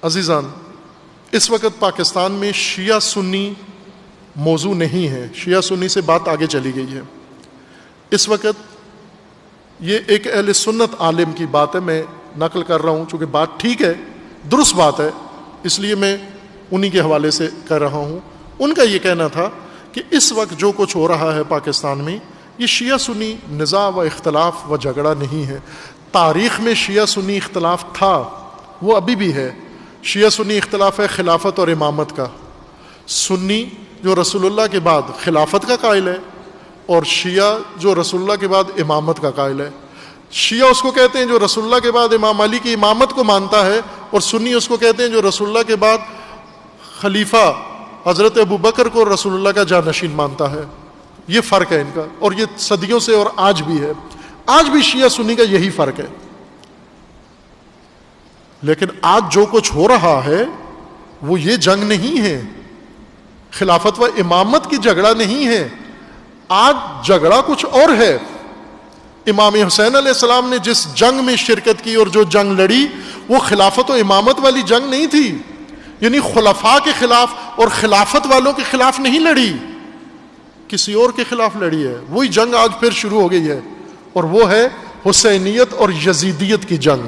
عزیزان، اس وقت پاکستان میں شیعہ سنی موضوع نہیں ہے، شیعہ سنی سے بات آگے چلی گئی ہے۔ اس وقت یہ ایک اہل سنت عالم کی بات ہے، میں نقل کر رہا ہوں، چونکہ بات ٹھیک ہے، درست بات ہے، اس لیے میں انہی کے حوالے سے کر رہا ہوں۔ ان کا یہ کہنا تھا کہ اس وقت جو کچھ ہو رہا ہے پاکستان میں، یہ شیعہ سنی نزاع و اختلاف و جھگڑا نہیں ہے۔ تاریخ میں شیعہ سنی اختلاف تھا، وہ ابھی بھی ہے۔ شیعہ سنی اختلاف ہے خلافت اور امامت کا۔ سنی جو رسول اللہ کے بعد خلافت کا قائل ہے، اور شیعہ جو رسول اللہ کے بعد امامت کا قائل ہے۔ شیعہ اس کو کہتے ہیں جو رسول اللہ کے بعد امام علی کی امامت کو مانتا ہے، اور سنی اس کو کہتے ہیں جو رسول اللہ کے بعد خلیفہ حضرت ابو بکر کو رسول اللہ کا جانشین مانتا ہے۔ یہ فرق ہے ان کا، اور یہ صدیوں سے اور آج بھی ہے۔ آج بھی شیعہ سنی کا یہی فرق ہے۔ لیکن آج جو کچھ ہو رہا ہے وہ یہ جنگ نہیں ہے، خلافت و امامت کی جھگڑا نہیں ہے۔ آج جھگڑا کچھ اور ہے۔ امام حسین علیہ السلام نے جس جنگ میں شرکت کی اور جو جنگ لڑی، وہ خلافت و امامت والی جنگ نہیں تھی، یعنی خلفاء کے خلاف اور خلافت والوں کے خلاف نہیں لڑی، کسی اور کے خلاف لڑی ہے۔ وہی جنگ آج پھر شروع ہو گئی ہے، اور وہ ہے حسینیت اور یزیدیت کی جنگ۔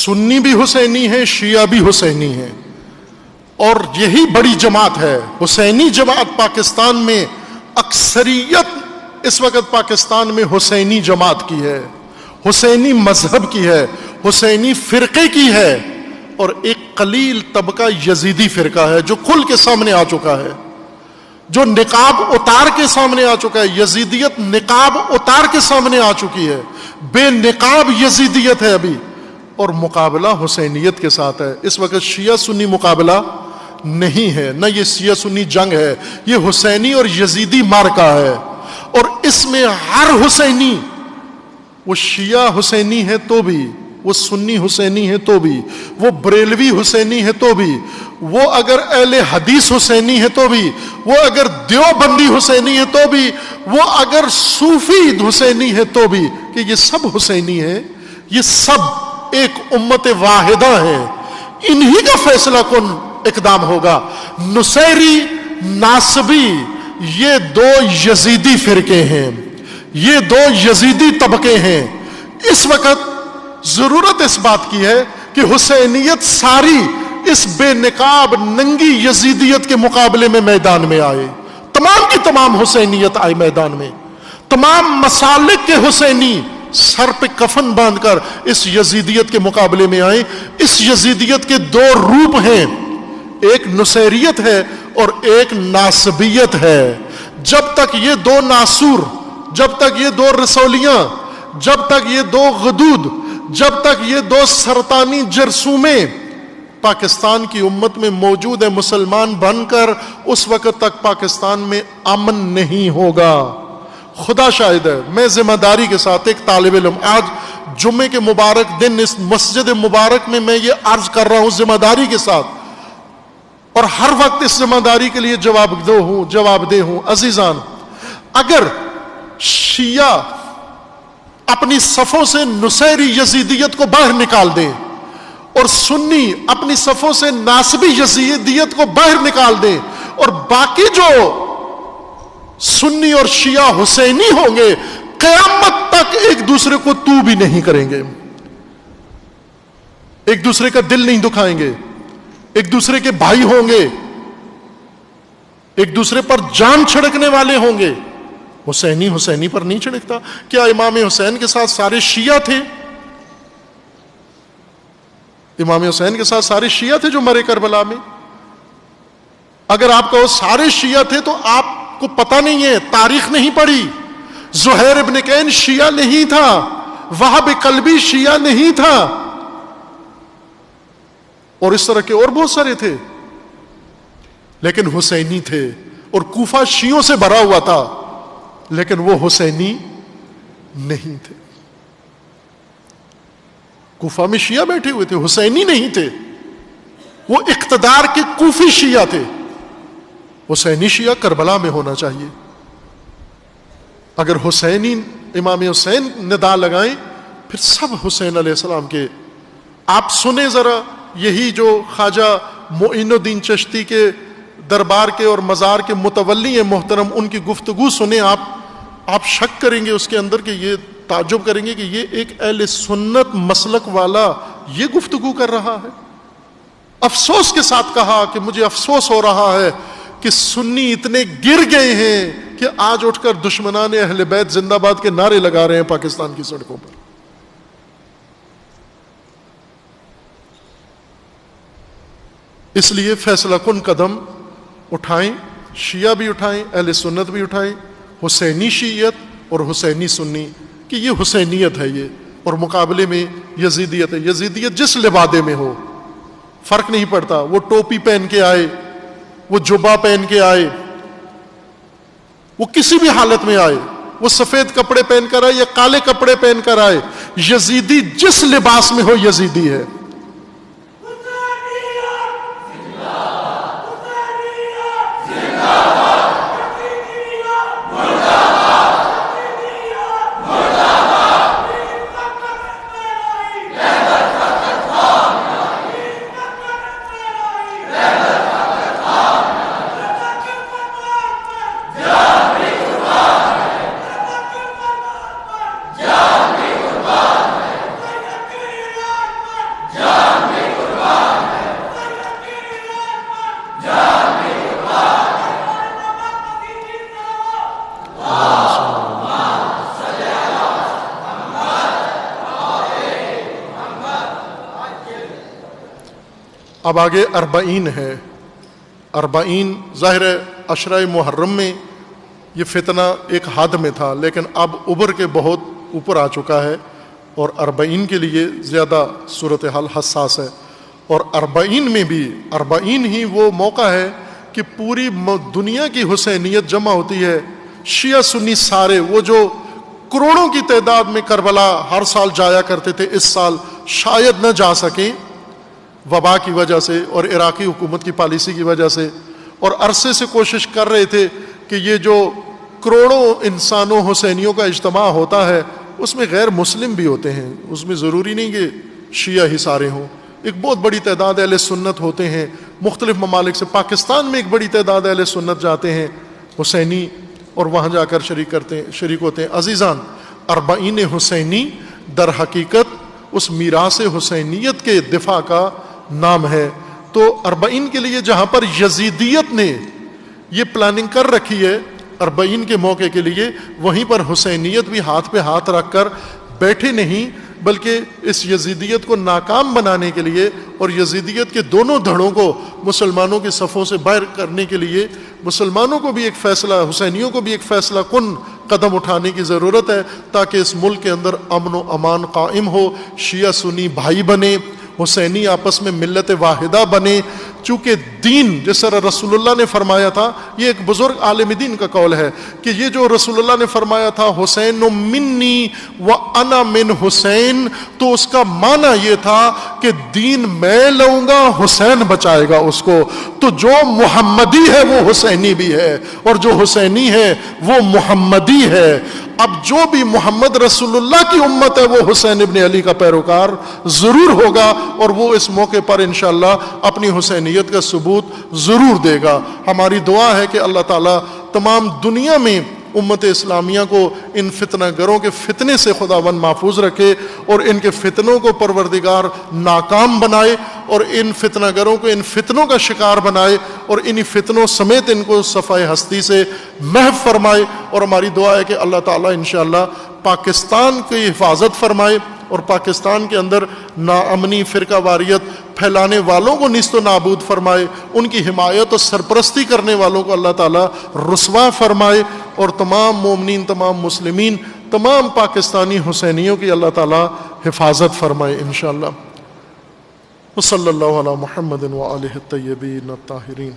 سنی بھی حسینی ہے، شیعہ بھی حسینی ہے، اور یہی بڑی جماعت ہے۔ حسینی جماعت پاکستان میں اکثریت اس وقت پاکستان میں حسینی جماعت کی ہے، حسینی مذہب کی ہے، حسینی فرقے کی ہے، اور ایک قلیل طبقہ یزیدی فرقہ ہے جو کھل کے سامنے آ چکا ہے، جو نقاب اتار کے سامنے آ چکا ہے۔ یزیدیت نقاب اتار کے سامنے آ چکی ہے، بے نقاب یزیدیت ہے ابھی، اور مقابلہ حسینیت کے ساتھ ہے۔ اس وقت شیعہ سنی مقابلہ نہیں ہے، نہ یہ شیعہ سنی جنگ ہے، یہ حسینی اور یزیدی مارکا ہے۔ اور اس میں ہر حسینی، وہ شیعہ حسینی ہے تو بھی، وہ سنی حسینی ہے تو بھی، وہ بریلوی حسینی ہے تو بھی، وہ اگر اہل حدیث حسینی ہے تو بھی، وہ اگر دیوبندی حسینی ہے تو بھی، وہ اگر صوفی حسینی ہے تو بھی، کہ یہ سب حسینی ہیں، یہ سب ایک امت واحدہ ہے۔ انہی کا فیصلہ کن اقدام ہوگا۔ نصیری، ناصبی، یہ دو یزیدی فرقے ہیں، یہ دو یزیدی طبقے ہیں۔ اس وقت ضرورت اس بات کی ہے کہ حسینیت ساری اس بے نقاب ننگی یزیدیت کے مقابلے میں میدان میں آئے۔ تمام کی تمام حسینیت آئے میدان میں، تمام مسالک کے حسینی سر پہ کفن باندھ کر اس یزیدیت کے مقابلے میں آئے۔ اس یزیدیت کے دو روپ ہیں، ایک نصیریت ہے اور ایک ناصبیت ہے۔ جب تک یہ دو ناصور، جب تک یہ دو رسولیاں، جب تک یہ دو غدود، جب تک یہ دو سرطانی جرثومیں پاکستان کی امت میں موجود ہے مسلمان بن کر، اس وقت تک پاکستان میں امن نہیں ہوگا۔ خدا شاہد ہے، میں ذمہ داری کے ساتھ ایک طالب علم، آج جمعے کے مبارک دن اس مسجد مبارک میں میں یہ عرض کر رہا ہوں ذمہ داری کے ساتھ، اور ہر وقت اس ذمہ داری کے لیے جواب دہ ہوں۔ عزیزان، اگر شیعہ اپنی صفوں سے نصیری یزیدیت کو باہر نکال دیں، اور سنی اپنی صفوں سے ناصبی یزیدیت کو باہر نکال دیں، اور باقی جو سنی اور شیعہ حسینی ہوں گے، قیامت تک ایک دوسرے کو تو بھی نہیں کریں گے، ایک دوسرے کا دل نہیں دکھائیں گے، ایک دوسرے کے بھائی ہوں گے، ایک دوسرے پر جان چھڑکنے والے ہوں گے۔ حسینی حسینی پر نہیں چھڑکتا۔ کیا امام حسین کے ساتھ سارے شیعہ تھے؟ امام حسین کے ساتھ سارے شیعہ تھے جو مرے کربلا میں؟ اگر آپ کہو سارے شیعہ تھے تو آپ کو پتہ نہیں ہے، تاریخ نہیں پڑھی۔ زہیر ابن کین شیعہ نہیں تھا، وہب قلبی شیعہ نہیں تھا، اور اس طرح کے اور بہت سارے تھے، لیکن حسینی تھے. اور کوفہ شیعوں سے بھرا ہوا تھا، لیکن وہ حسینی نہیں تھے. کوفہ میں شیعہ بیٹھے ہوئے تھے، حسینی نہیں تھے. وہ اقتدار کے کوفی شیعہ تھے. حسینی شیعہ کربلا میں ہونا چاہیے. اگر حسینی امام حسین ندا لگائیں پھر سب حسین علیہ السلام کے. آپ سنیں ذرا یہی جو خواجہ معین الدین چشتی کے دربار کے اور مزار کے متولی ہیں محترم، ان کی گفتگو سنیں آپ شک کریں گے اس کے اندر، کہ یہ تعجب کریں گے کہ یہ ایک اہل سنت مسلک والا یہ گفتگو کر رہا ہے. افسوس کے ساتھ کہا کہ مجھے افسوس ہو رہا ہے کہ سنی اتنے گر گئے ہیں کہ آج اٹھ کر دشمنان اہل بیت زندہ باد کے نعرے لگا رہے ہیں پاکستان کی سڑکوں پر. اس لیے فیصلہ کن قدم اٹھائیں، شیعہ بھی اٹھائیں، اہل سنت بھی اٹھائیں، حسینی شیعیت اور حسینی سنی، کہ یہ حسینیت ہے یہ، اور مقابلے میں یزیدیت ہے. یزیدیت جس لبادے میں ہو فرق نہیں پڑتا، وہ ٹوپی پہن کے آئے، وہ جبہ پہن کے آئے، وہ کسی بھی حالت میں آئے، وہ سفید کپڑے پہن کر آئے یا کالے کپڑے پہن کر آئے، یزیدی جس لباس میں ہو یزیدی ہے. اب آگے اربعین ہے. اربعین ظاہر ہے عشرہ محرم میں یہ فتنہ ایک حد میں تھا، لیکن اب ابھر کے بہت اوپر آ چکا ہے، اور اربعین کے لیے زیادہ صورتحال حساس ہے. اور اربعین میں بھی اربعین ہی وہ موقع ہے کہ پوری دنیا کی حسینیت جمع ہوتی ہے. شیعہ سنی سارے، وہ جو کروڑوں کی تعداد میں کربلا ہر سال جایا کرتے تھے، اس سال شاید نہ جا سکیں وبا کی وجہ سے اور عراقی حکومت کی پالیسی کی وجہ سے، اور عرصے سے کوشش کر رہے تھے کہ یہ جو کروڑوں انسانوں حسینیوں کا اجتماع ہوتا ہے اس میں غیر مسلم بھی ہوتے ہیں، اس میں ضروری نہیں کہ شیعہ ہی سارے ہوں. ایک بہت بڑی تعداد اہل سنت ہوتے ہیں مختلف ممالک سے. پاکستان میں ایک بڑی تعداد اہل سنت جاتے ہیں حسینی اور وہاں جا کر شریک ہوتے ہیں. عزیزان، اربعین حسینی در حقیقت اس میراث حسینیت کے دفاع کا نام ہے. تو اربعین کے لیے جہاں پر یزیدیت نے یہ پلاننگ کر رکھی ہے اربعین کے موقع کے لیے، وہیں پر حسینیت بھی ہاتھ پہ ہاتھ رکھ کر بیٹھے نہیں، بلکہ اس یزیدیت کو ناکام بنانے کے لیے اور یزیدیت کے دونوں دھڑوں کو مسلمانوں کے صفوں سے باہر کرنے کے لیے مسلمانوں کو بھی ایک فیصلہ، حسینیوں کو بھی ایک فیصلہ کن قدم اٹھانے کی ضرورت ہے، تاکہ اس ملک کے اندر امن و امان قائم ہو، شیعہ سنی بھائی بنے، حسینی آپس میں ملت واحدہ بنے. چونکہ دین جس طرح رسول اللہ نے فرمایا تھا، یہ ایک بزرگ عالم دین کا قول ہے کہ یہ جو رسول اللہ نے فرمایا تھا حسین منی و انا من حسین، تو اس کا معنی یہ تھا کہ دین میں لوں گا، حسین بچائے گا اس کو. تو جو محمدی ہے وہ حسینی بھی ہے، اور جو حسینی ہے وہ محمدی ہے. اب جو بھی محمد رسول اللہ کی امت ہے وہ حسین ابن علی کا پیروکار ضرور ہوگا، اور وہ اس موقع پر انشاءاللہ اپنی حسینیت کا ثبوت ضرور دے گا. ہماری دعا ہے کہ اللہ تعالیٰ تمام دنیا میں امت اسلامیہ کو ان فتنہ گروں کے فتنے سے خداوند محفوظ رکھے، اور ان کے فتنوں کو پروردگار ناکام بنائے، اور ان فتنہ گروں کو ان فتنوں کا شکار بنائے، اور انہی فتنوں سمیت ان کو صفائے ہستی سے محو فرمائے. اور ہماری دعا ہے کہ اللہ تعالیٰ انشاءاللہ پاکستان کی حفاظت فرمائے، اور پاکستان کے اندر ناامنی، فرقہ واریت پھیلانے والوں کو نیست و نابود فرمائے، ان کی حمایت اور سرپرستی کرنے والوں کو اللہ تعالیٰ رسوا فرمائے، اور تمام مومنین، تمام مسلمین، تمام پاکستانی حسینیوں کی اللہ تعالیٰ حفاظت فرمائے انشاءاللہ. وصلی اللہ علی محمد وآلہ الطیبین الطاہرین.